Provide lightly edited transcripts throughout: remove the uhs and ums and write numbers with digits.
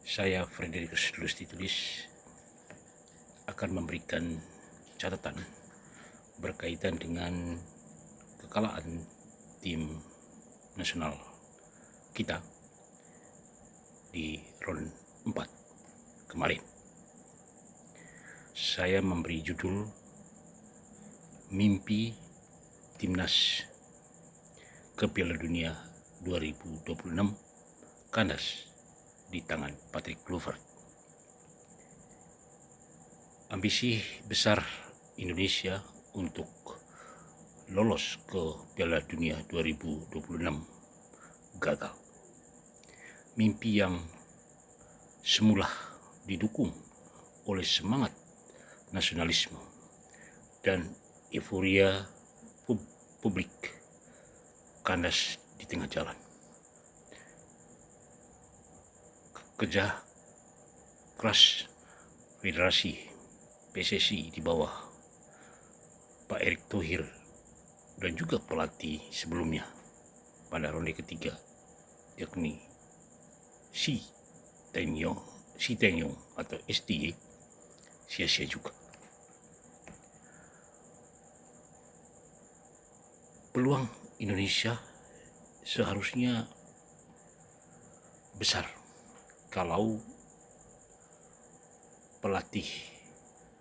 Saya Frederikus Lustitulis akan memberikan catatan berkaitan dengan kekalahan tim nasional kita di round 4 kemarin. Saya memberi judul Mimpi Timnas ke Piala Dunia 2026 kandas di tangan Patrick Kluivert. Ambisi besar Indonesia untuk lolos ke Piala Dunia 2026 gagal. Mimpi yang semula didukung oleh semangat nasionalisme dan euforia publik kandas di tengah jalan. Kerja keras Federasi PSSI di bawah Pak Erick Thohir dan juga pelatih sebelumnya pada ronde ketiga, yakni Shi Tae-yong atau STY, sia-sia juga. Peluang Indonesia seharusnya besar kalau pelatih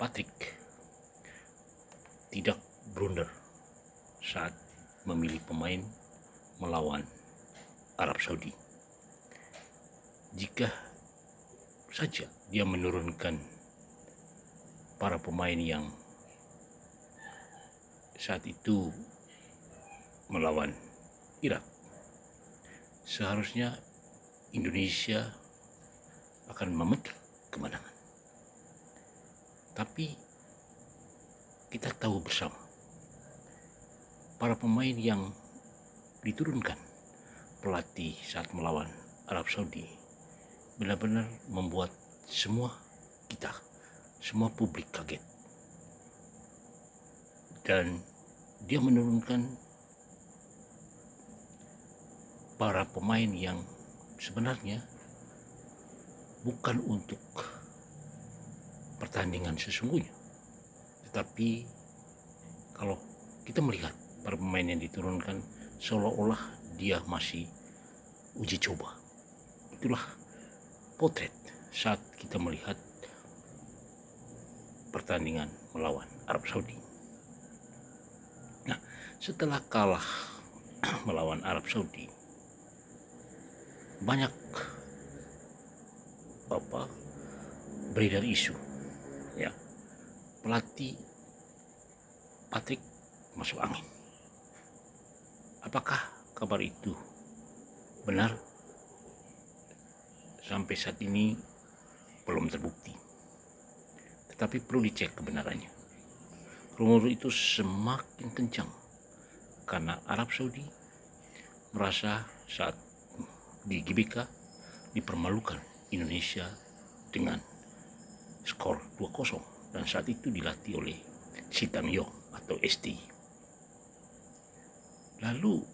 Patrick tidak blunder saat memilih pemain melawan Arab Saudi. Jika saja dia menurunkan para pemain yang saat itu melawan Irak, seharusnya Indonesia akan memetik kemenangan. Tapi kita tahu bersama, para pemain yang diturunkan pelatih saat melawan Arab Saudi benar-benar membuat semua publik kaget. Dan dia menurunkan para pemain yang sebenarnya bukan untuk pertandingan sesungguhnya. Tetapi kalau kita melihat para pemain yang diturunkan seolah-olah dia masih uji coba. Itulah potret saat kita melihat pertandingan melawan Arab Saudi. Nah, setelah kalah melawan Arab Saudi, banyak beredar isu, ya, pelatih Patrick masuk angin. Apakah kabar itu benar? Sampai saat ini belum terbukti, tetapi perlu dicek kebenarannya. Rumor itu semakin kencang karena Arab Saudi merasa saat di GBK dipermalukan Indonesia dengan skor 2-0 dan saat itu dilatih oleh Shi Tae-yong atau ST. Lalu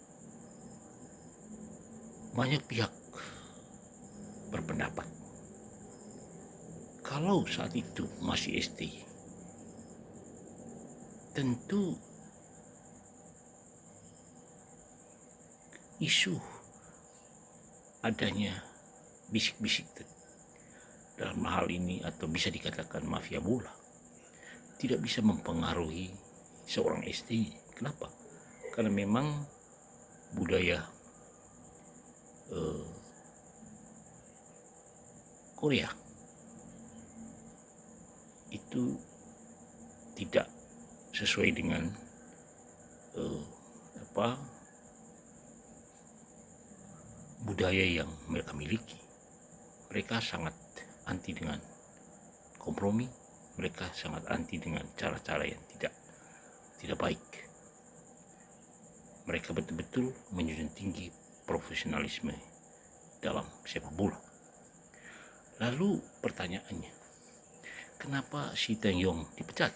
banyak pihak berpendapat kalau saat itu masih ST, tentu isu adanya bisik-bisik dalam hal ini atau bisa dikatakan mafia bola tidak bisa mempengaruhi seorang STY. Kenapa? Karena memang budaya Korea itu tidak sesuai dengan budaya yang mereka miliki. Mereka sangat anti dengan kompromi, mereka sangat anti dengan cara-cara yang tidak baik. Mereka betul-betul menjunjung tinggi profesionalisme dalam sepak bola. Lalu pertanyaannya, kenapa Shi Tae-yong dipecat?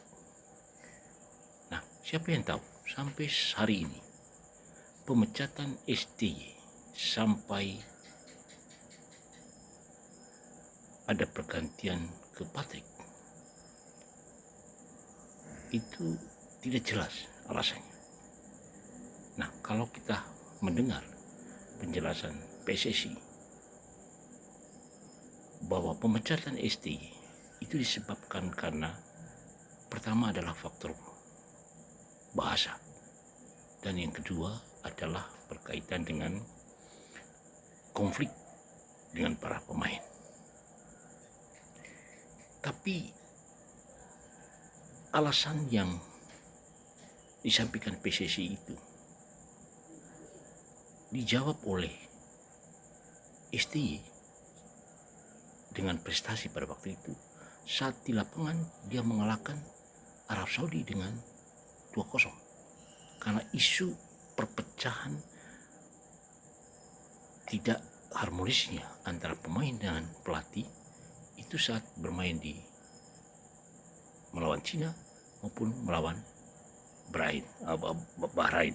Nah, siapa yang tahu sampai hari ini pemecatan STY sampai ada pergantian ke Patrick, itu tidak jelas alasannya. Nah, kalau kita mendengar penjelasan PSSI bahwa pemecatan STY itu disebabkan karena pertama adalah faktor bahasa, dan yang kedua adalah berkaitan dengan konflik dengan para pemain. Tapi alasan yang disampaikan PSSI itu dijawab oleh STY dengan prestasi pada waktu itu. Saat di lapangan dia mengalahkan Arab Saudi dengan 2-0 karena isu perpecahan tidak harmonisnya antara pemain dan pelatih itu saat bermain di melawan Cina maupun melawan Bahrain.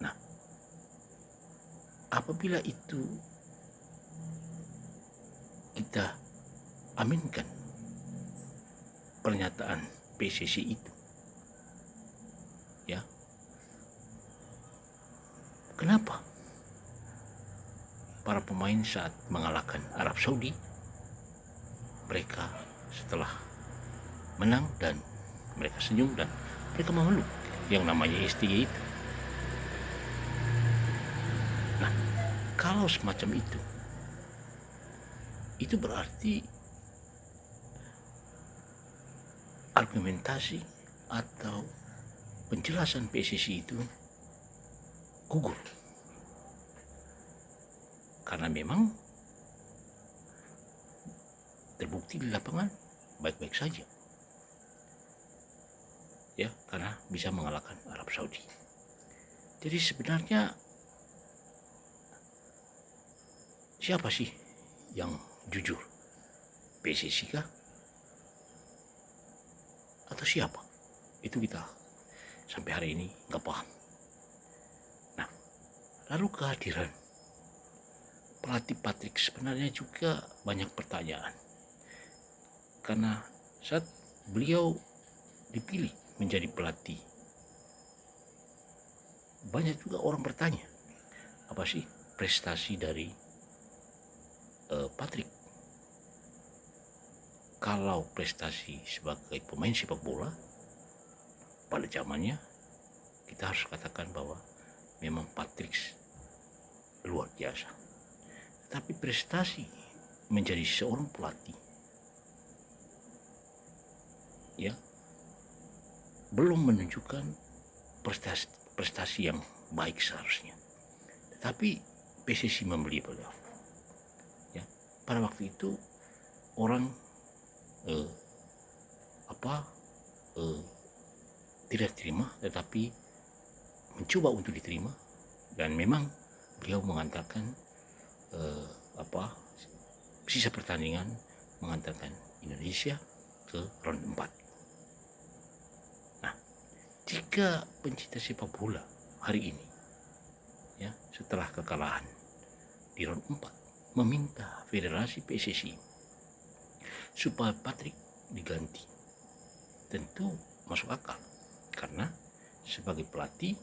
Nah, apabila itu kita aminkan pernyataan PSSI itu, ya, kenapa para pemain saat mengalahkan Arab Saudi, mereka setelah menang dan mereka senyum dan mereka memeluk yang namanya STY itu? Nah, kalau semacam itu berarti argumentasi atau penjelasan PSSI itu gugur, karena memang terbukti di lapangan baik-baik saja, ya, karena bisa mengalahkan Arab Saudi. Jadi sebenarnya siapa sih yang jujur? PSSI kah? Atau siapa? Itu kita sampai hari ini nggak paham. Nah, lalu kehadiran pelatih Patrick sebenarnya juga banyak pertanyaan, karena saat beliau dipilih menjadi pelatih, banyak juga orang bertanya, apa sih prestasi dari Patrick? Kalau prestasi sebagai pemain sepak bola pada zamannya, kita harus katakan bahwa memang Patrick luar biasa. Tapi prestasi menjadi seorang pelatih, ya, belum menunjukkan prestasi yang baik seharusnya. Tetapi PSSI membeli beliau. Ya, pada waktu itu orang tidak terima, tetapi mencoba untuk diterima, dan memang beliau mengantarkan sisa pertandingan, mengantarkan Indonesia ke round 4. Nah, jika pencinta sepak bola hari ini, ya, setelah kekalahan di round 4 meminta Federasi PSSI supaya Patrick diganti, tentu masuk akal, karena sebagai pelatih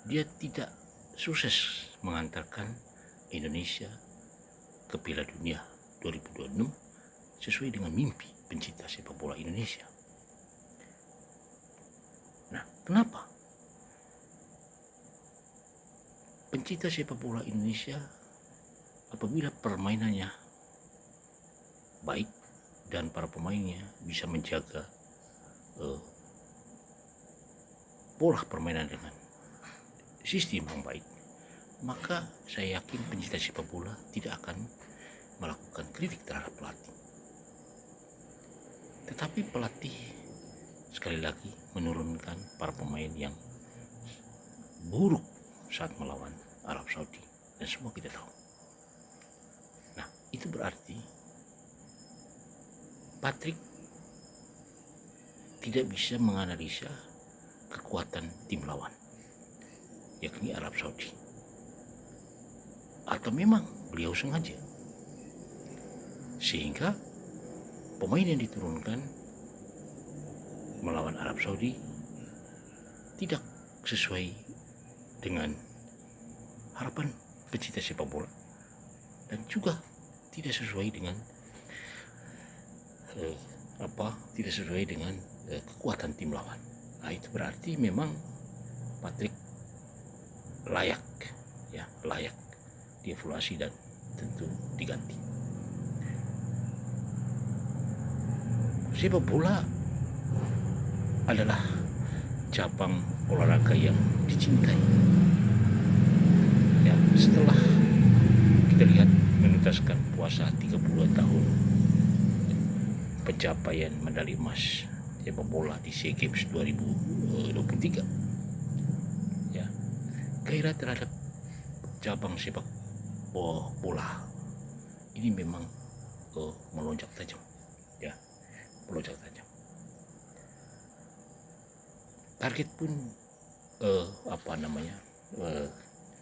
dia tidak sukses mengantarkan Indonesia ke Piala Dunia 2026 sesuai dengan mimpi pencinta sepak bola Indonesia. Nah, kenapa pencinta sepak bola Indonesia apabila permainannya baik dan para pemainnya bisa menjaga pola permainan dengan sistem yang baik, maka saya yakin pencinta sepak bola tidak akan melakukan kritik terhadap pelatih. Tetapi pelatih sekali lagi menurunkan para pemain yang buruk saat melawan Arab Saudi, dan semua kita tahu. Nah, itu berarti Patrick tidak bisa menganalisa kekuatan tim lawan, yakni Arab Saudi. Atau memang beliau sengaja Sehingga pemain yang diturunkan melawan Arab Saudi tidak sesuai dengan harapan pecinta sepak bola dan juga tidak sesuai dengan tidak sesuai dengan kekuatan tim lawan. Nah, itu berarti memang Patrick layak dievaluasi dan tentu diganti. Sepak bola adalah cabang olahraga yang dicintai. Ya, setelah kita lihat menuntaskan puasa 32 tahun, pencapaian medali emas sepak bola di SEA Games 2023. Ya, gairah terhadap cabang sepak bola ini memang melonjak tajam. Ya, melonjak tajam. Target pun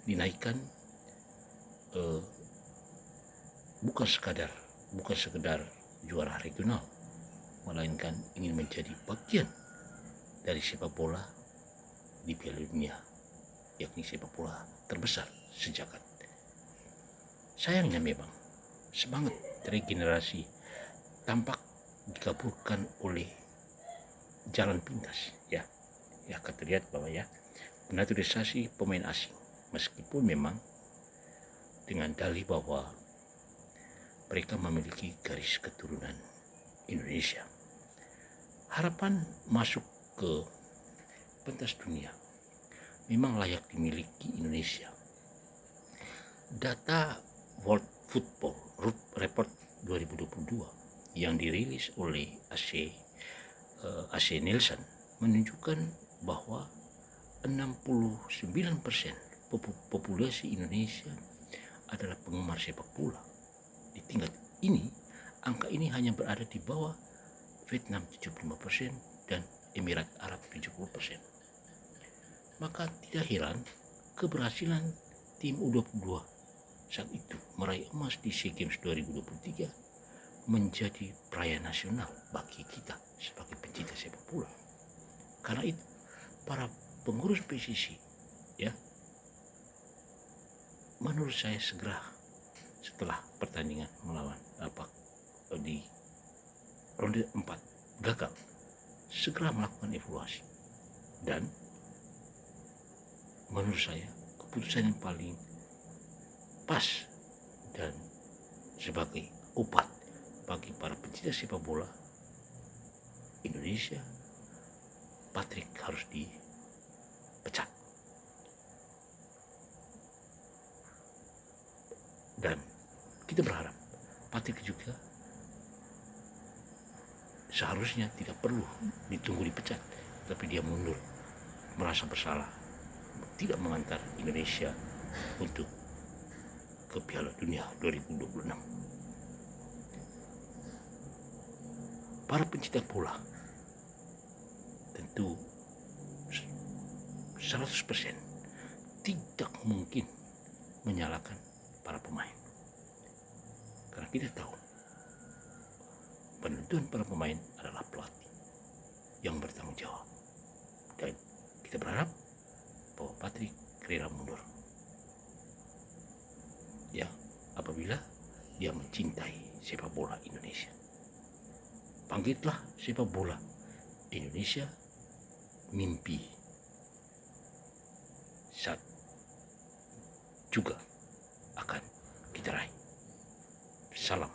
dinaikkan, bukan sekedar juara regional, melainkan ingin menjadi bagian dari sepak bola di Piala Dunia, yakni sepak bola terbesar sejagat. Sayangnya memang semangat regenerasi tampak dikaburkan oleh jalan pintas. Ya akan terlihat bahwa naturalisasi pemain asing, meskipun memang dengan dalih bahwa mereka memiliki garis keturunan Indonesia. Harapan masuk ke pentas dunia memang layak dimiliki Indonesia. Data World Football Report 2022 yang dirilis oleh AC Nielsen menunjukkan bahwa 69% populasi Indonesia adalah penggemar sepak bola. Di tingkat ini, angka ini hanya berada di bawah Vietnam 75% dan Emirat Arab 70%. Maka tidak heran keberhasilan tim U22 saat itu meraih emas di SEA Games 2023 menjadi perayaan nasional bagi kita sebagai pencinta sepak bola. Karena itu para pengurus PSSI menurut saya segera setelah pertandingan melawan di ronde 4 gagal, segera melakukan evaluasi, dan menurut saya keputusan yang paling pas dan sebagai obat bagi para pencinta sepak bola Indonesia, Patrick harus dipecat. Dan kita berharap Patrick juga seharusnya tidak perlu ditunggu dipecat, tapi dia mundur, merasa bersalah tidak mengantar Indonesia untuk ke Piala Dunia 2026. Para pencinta bola tentu 100% tidak mungkin menyalahkan para pemain, karena kita tahu penentuan para pemain adalah pelatih yang bertanggung jawab, dan kita berharap bahwa Patrick rela mundur apabila dia mencintai sepak bola Indonesia. Bangkitlah sepak bola Indonesia, mimpi saat juga akan kita raih. Salam